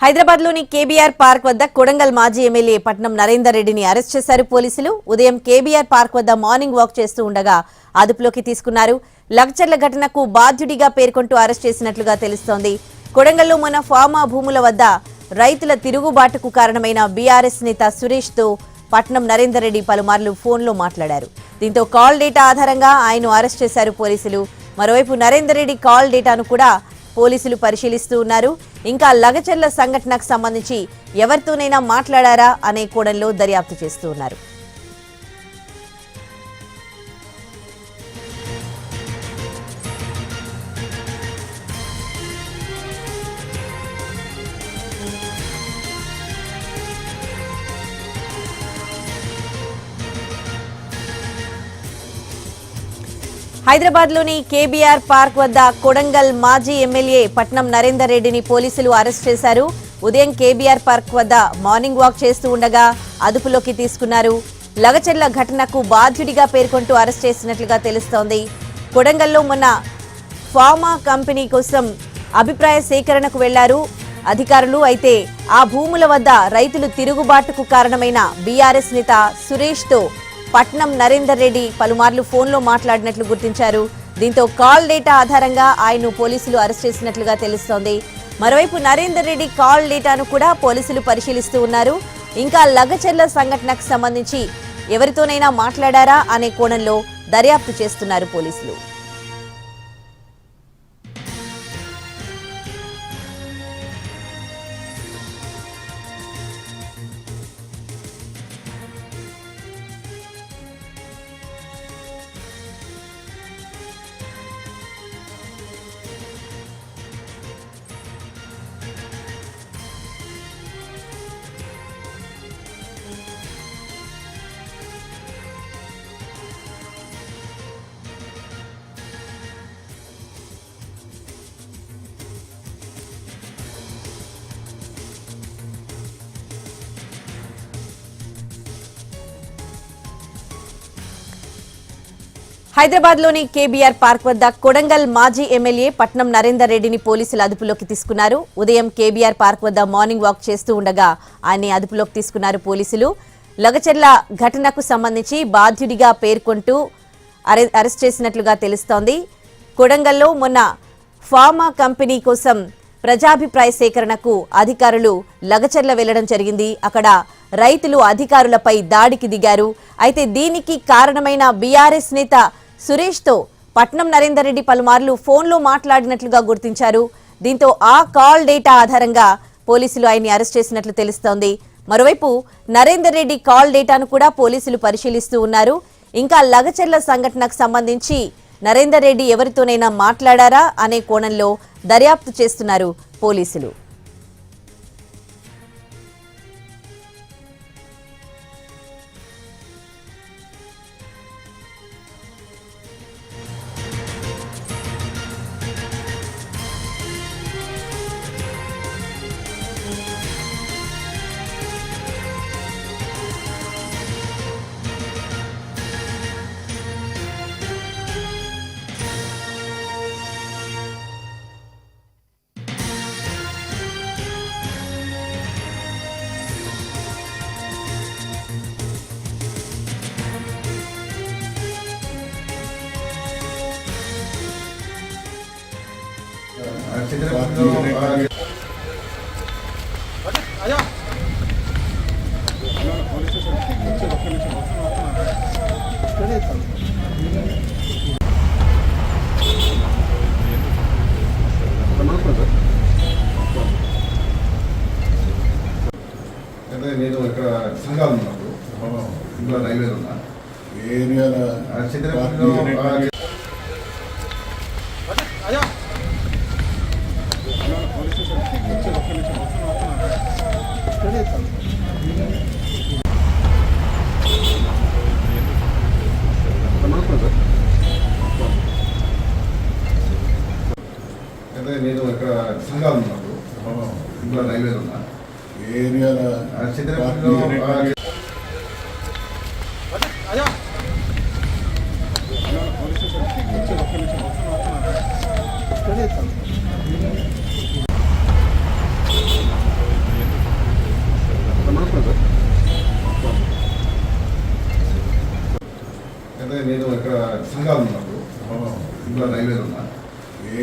హైదరాబాద్లోని KBR park వద్ద కొడంగల్ మాజీ ఎమ్మెల్యే పట్నం నరేందర్ రెడ్డిని అరెస్ట్ చేశారు పోలీసులు. ఉదయం కేబీఆర్ పార్క్ వద్ద మార్నింగ్ వాక్ చేస్తూ ఉండగా అదుపులోకి తీసుకున్నారు. లగ్చర్ల ఘటనకు బాధ్యుడిగా పేర్కొంటూ అరెస్ట్ చేసినట్లుగా తెలుస్తోంది. కొడంగల్లో మొన్న ఫార్మా భూముల వద్ద రైతుల తిరుగుబాటుకు కారణమైన బీఆర్ఎస్ నేత సురేష్ తో పట్నం నరేందర్ రెడ్డి పలుమార్లు ఫోన్లో మాట్లాడారు. దీంతో కాల్ డేటా ఆధారంగా ఆయన అరెస్ట్ చేశారు పోలీసులు. మరోవైపు నరేందర్ రెడ్డి కాల్ డేటాను కూడా పోలీసులు పరిశీలిస్తూ ఉన్నారు. ఇంకా లగచర్ల సంఘటనకు సంబంధించి ఎవరితోనైనా మాట్లాడారా అనే కోణంలో దర్యాప్తు చేస్తూ ఉన్నారు. హైదరాబాద్లోని కేబీఆర్ పార్క్ వద్ద కొడంగల్ మాజీ ఎమ్మెల్యే పట్నం నరేందర్ రెడ్డిని పోలీసులు అరెస్ట్ చేశారు. ఉదయం కేబీఆర్ పార్క్ వద్ద మార్నింగ్ వాక్ చేస్తూ ఉండగా అదుపులోకి తీసుకున్నారు. లగచర్ల ఘటనకు బాధ్యుడిగా పేర్కొంటూ అరెస్ట్ చేసినట్లుగా తెలుస్తోంది. కొడంగల్లో మొన్న ఫార్మా కంపెనీ కోసం అభిప్రాయ సేకరణకు వెళ్లారు అధికారులు. అయితే ఆ భూముల వద్ద రైతులు తిరుగుబాటుకు కారణమైన బీఆర్ఎస్ నేత సురేష్ తో పట్నం నరేందర్ రెడ్డి పలుమార్లు ఫోన్లో మాట్లాడినట్లు గుర్తించారు. దీంతో కాల్ డేటా ఆధారంగా ఆయన్ను పోలీసులు అరెస్ట్ చేసినట్లుగా తెలుస్తోంది. మరోవైపు నరేందర్ రెడ్డి కాల్ డేటాను కూడా పోలీసులు పరిశీలిస్తూ ఉన్నారు. ఇంకా లగచర్ల సంఘటనకు సంబంధించి ఎవరితోనైనా మాట్లాడారా అనే కోణంలో దర్యాప్తు చేస్తున్నారు పోలీసులు. హైదరాబాద్లోని కేబీఆర్ పార్క్ వద్ద కొడంగల్ మాజీ ఎమ్మెల్యే పట్నం నరేందర్ రెడ్డిని పోలీసులు అదుపులోకి తీసుకున్నారు. ఉదయం కేబీఆర్ పార్క్ వద్ద మార్నింగ్ వాక్ చేస్తూ ఉండగా ఆయన్ని అదుపులోకి తీసుకున్నారు పోలీసులు. లగచర్ల ఘటనకు సంబంధించి బాధ్యుడిగా పేర్కొంటూ అరెస్ట్ చేసినట్లుగా తెలుస్తోంది. కొడంగల్లో మొన్న ఫార్మా కంపెనీ కోసం ప్రజాభిప్రాయ సేకరణకు అధికారులు లగచర్ల వెళ్లడం జరిగింది. అక్కడ రైతులు అధికారులపై దాడికి దిగారు. అయితే దీనికి కారణమైన బీఆర్ఎస్ నేత సురేష్ తో పట్నం నరేందర్ రెడ్డి పలుమార్లు ఫోన్లో మాట్లాడినట్లుగా గుర్తించారు. దీంతో ఆ కాల్ డేటా ఆధారంగా పోలీసులు ఆయన్ని అరెస్ట్ చేసినట్లు తెలుస్తోంది. మరోవైపు నరేందర్ రెడ్డి కాల్ డేటాను కూడా పోలీసులు పరిశీలిస్తూ ఉన్నారు. ఇంకా లగచర్ల సంఘటనకు సంబంధించి నరేందర్ రెడ్డి ఎవరితోనైనా మాట్లాడారా అనే కోణంలో దర్యాప్తు చేస్తున్నారు పోలీసులు. నేను ఇక్కడ సంఘాలు ఉన్నప్పుడు ఇంకా రైల్వే ఉన్నా ఏరియాలో నేను ఇక్కడ సంఘాలు ఉన్నప్పుడు ఇంకా రైల్వే ఉన్నా ఏరియాలో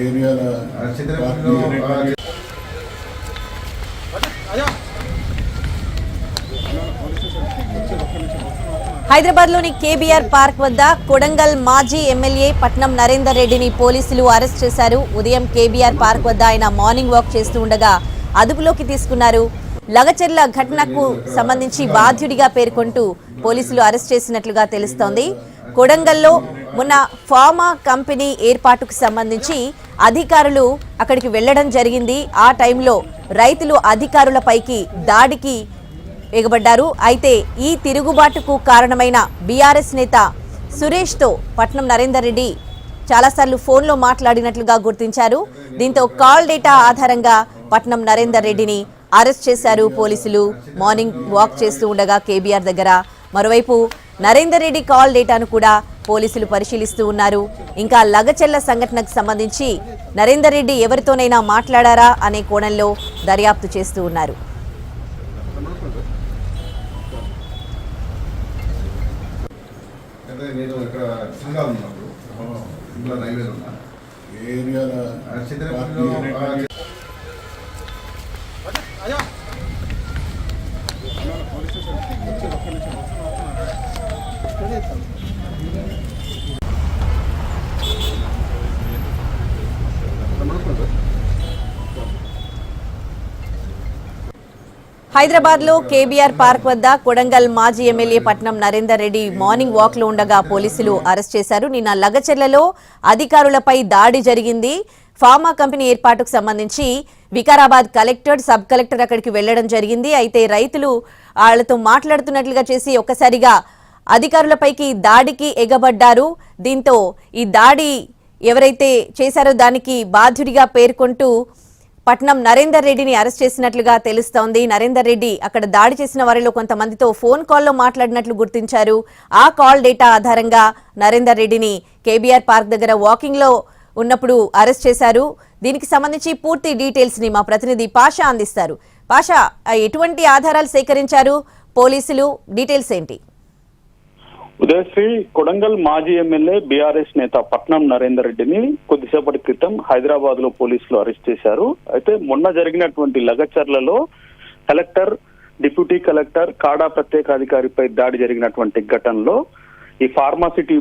ఏరియాలో చిత్రపూర్లో హైదరాబాద్ లోని కేబీఆర్ పార్క్ వద్ద కొడంగల్ మాజీ ఎమ్మెల్యే పట్నం నరేందర్ రెడ్డిని పోలీసులు అరెస్ట్ చేశారు. ఉదయం కేబీఆర్ పార్క్ వద్ద ఆయన మార్నింగ్ వాక్ చేస్తూ ఉండగా అదుపులోకి తీసుకున్నారు. లగచర్ల ఘటనకు సంబంధించి బాధ్యుడిగా పేర్కొంటూ పోలీసులు అరెస్ట్ చేసినట్లుగా తెలుస్తోంది. కొడంగల్లో మొన్న ఫార్మా కంపెనీ ఏర్పాటుకు సంబంధించి అధికారులు అక్కడికి వెళ్లడం జరిగింది. ఆ టైంలో రైతులు అధికారులపైకి దాడికి ఎగబడ్డారు. అయితే ఈ తిరుగుబాటుకు కారణమైన బీఆర్ఎస్ నేత సురేష్తో పట్నం నరేందర్ రెడ్డి చాలాసార్లు ఫోన్లో మాట్లాడినట్లుగా గుర్తించారు. దీంతో కాల్ డేటా ఆధారంగా పట్నం నరేందర్ రెడ్డిని అరెస్ట్ చేశారు పోలీసులు. మార్నింగ్ వాక్ చేస్తూ ఉండగా కేబీఆర్ దగ్గర. మరోవైపు నరేందర్ రెడ్డి కాల్ డేటాను కూడా పోలీసులు పరిశీలిస్తూ ఉన్నారు. ఇంకా లగచెల్ల సంఘటనకు సంబంధించి నరేందర్ రెడ్డి ఎవరితోనైనా మాట్లాడారా అనే కోణంలో దర్యాప్తు చేస్తూ ఉన్నారు. నేను ఇక్కడ సంఘాలు ఉన్నప్పుడు ఇంట్లో రైల్వేలు ఉన్నా ఏరియాలో చిత్రపూర్లో హైదరాబాద్ లో కేబీఆర్ పార్క్ వద్ద కొడంగల్ మాజీ MLA Patnam Narender Reddy morning walk లో ఉండగా పోలీసులు అరెస్ట్ చేశారు. నిన్న లగచెర్లలో అధికారులపై దాడి జరిగింది. ఫార్మా కంపెనీ ఏర్పాటుకు సంబంధించి వికారాబాద్ కలెక్టర్, సబ్ కలెక్టర్ అక్కడికి వెళ్లడం జరిగింది. అయితే రైతులు వాళ్లతో మాట్లాడుతున్నట్లుగా చేసి ఒక్కసారిగా అధికారులపైకి దాడికి ఎగబడ్డారు. దీంతో ఈ దాడి ఎవరైతే చేశారో దానికి బాధ్యుడిగా పేర్కొంటూ పట్నం నరేందర్ రెడ్డిని అరెస్ట్ చేసినట్లుగా తెలుస్తోంది. నరేందర్ రెడ్డి అక్కడ దాడి చేసిన వారిలో కొంతమందితో ఫోన్ కాల్లో మాట్లాడినట్లు గుర్తించారు. ఆ కాల్ డేటా ఆధారంగా నరేందర్ రెడ్డిని కేబీఆర్ పార్క్ దగ్గర వాకింగ్ లో ఉన్నప్పుడు అరెస్ట్ చేశారు. దీనికి సంబంధించి పూర్తి డీటెయిల్స్ ని మా ప్రతినిధి పాషా అందిస్తారు. పాషా, ఎటువంటి ఆధారాలు సేకరించారు పోలీసులు? డీటెయిల్స్ ఏంటి? ఉదయశ్రీ, కొడంగల్ మాజీ ఎమ్మెల్యే బీఆర్ఎస్ నేత పట్నం నరేందర్ రెడ్డిని కొద్దిసేపటి క్రితం హైదరాబాద్ లో పోలీసులు అరెస్ట్ చేశారు. అయితే మొన్న జరిగినటువంటి లగచర్లలో కలెక్టర్, డిప్యూటీ కలెక్టర్, కాడా ప్రత్యేకాధికారిపై దాడి జరిగినటువంటి ఘటనలో ఈ ఫార్మాసిటీ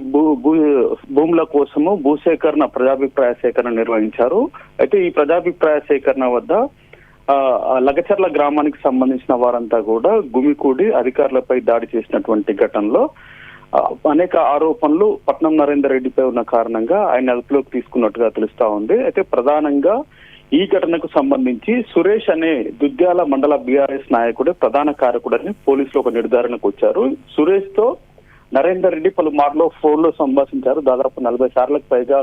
భూముల కోసము భూసేకరణ, ప్రజాభిప్రాయ సేకరణ నిర్వహించారు. అయితే ఈ ప్రజాభిప్రాయ సేకరణ వద్ద లగచర్ల గ్రామానికి సంబంధించిన వారంతా కూడా గుమికూడి అధికారులపై దాడి చేసినటువంటి ఘటనలో అనేక ఆరోపణలు పట్నం నరేందర్ రెడ్డిపై ఉన్న కారణంగా ఆయన అదుపులోకి తీసుకున్నట్టుగా తెలుస్తా ఉంది. అయితే ప్రధానంగా ఈ ఘటనకు సంబంధించి సురేష్ అనే దుద్యాల మండల బీఆర్ఎస్ నాయకుడే ప్రధాన కారకుడని పోలీసులు ఒక నిర్ధారణకు వచ్చారు. సురేష్ తో నరేందర్ రెడ్డి పలుమార్లు ఫోన్లో సంభాషించారు. దాదాపు 40 సార్లకు పైగా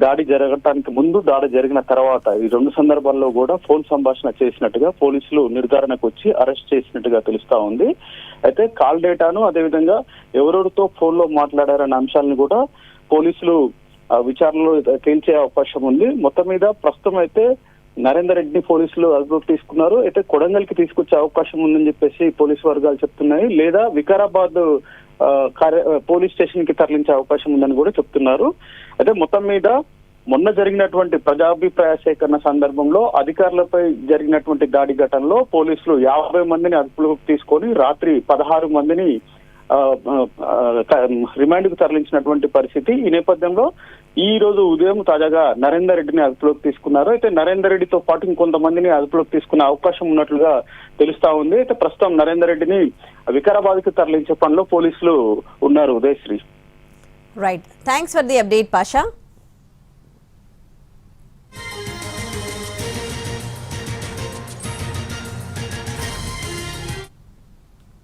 దాడి జరగటానికి ముందు, దాడి జరిగిన తర్వాత ఈ 2 సందర్భాల్లో కూడా ఫోన్ సంభాషణ చేసినట్టుగా పోలీసులు నిర్ధారణకు వచ్చి అరెస్ట్ చేసినట్టుగా తెలుస్తా ఉంది. అయితే కాల్ డేటాను, అదేవిధంగా ఎవరెవరితో ఫోన్లో మాట్లాడారనే అంశాలను కూడా పోలీసులు విచారణలో తేల్చే అవకాశం ఉంది. మొత్తం మీద ప్రస్తుతం అయితే నరేందర్ రెడ్డిని పోలీసులు అదుపులోకి తీసుకున్నారు. అయితే కొడంగల్ కి తీసుకొచ్చే అవకాశం ఉందని చెప్పేసి పోలీసు వర్గాలు చెప్తున్నాయి. లేదా వికారాబాద్ పోలీస్ స్టేషన్ కి తరలించే అవకాశం ఉందని కూడా చెప్తున్నారు. అయితే మొత్తం మీద మొన్న జరిగినటువంటి ప్రజాభిప్రాయ సేకరణ సందర్భంలో అధికారులపై జరిగినటువంటి దాడి ఘటనలో పోలీసులు 50 మందిని అదుపులోకి తీసుకొని రాత్రి 16 మందిని రిమాండ్ కు తరలించినటువంటి పరిస్థితి. ఈ నేపథ్యంలో ఈ రోజు ఉదయం తాజాగా నరేందర్ రెడ్డిని అదుపులోకి తీసుకున్నారు. అయితే నరేందర్ రెడ్డితో పాటు ఇంకొంతమందిని అదుపులోకి తీసుకునే అవకాశం ఉన్నట్లుగా తెలుస్తా ఉంది. అయితే ప్రస్తుతం నరేందర్ రెడ్డిని వికారాబాద్ కు తరలించే పనిలో పోలీసులు ఉన్నారు. Udayasri, right, thanks for the update Pasha.